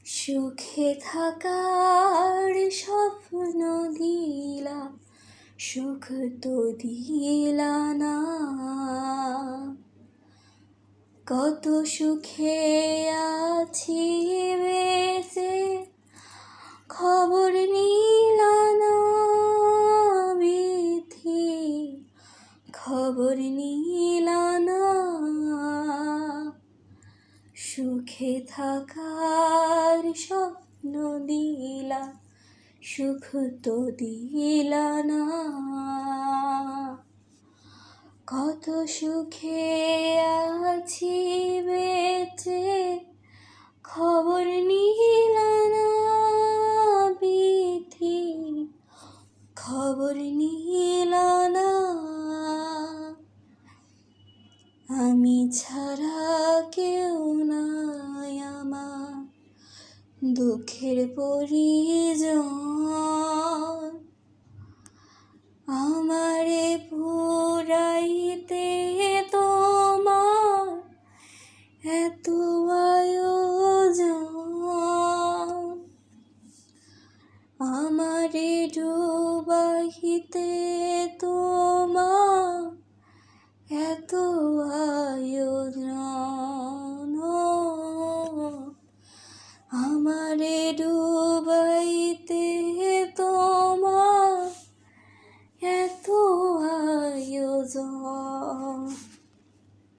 সুখে থাকার স্বপ্ন দিলা, সুখ তো দিলা না। কত সুখে আছি বেঁচে, খবর নিলা না বিথি, খবর নিলা না। সুখে থাকার স্বপ্ন দিলা, সুখ তো দিলা না। কত সুখে আছি বেঁচে, খবর নিলা না বিথি, খবর নিলা না। আমি ছাড়া কেউ নাই আমার, দুঃখের পরিজন। আমারে পুরাইতে তোমার এত আয়োজন, আমারে ডুবাইতে তোমার এত আয়োজন। আমারে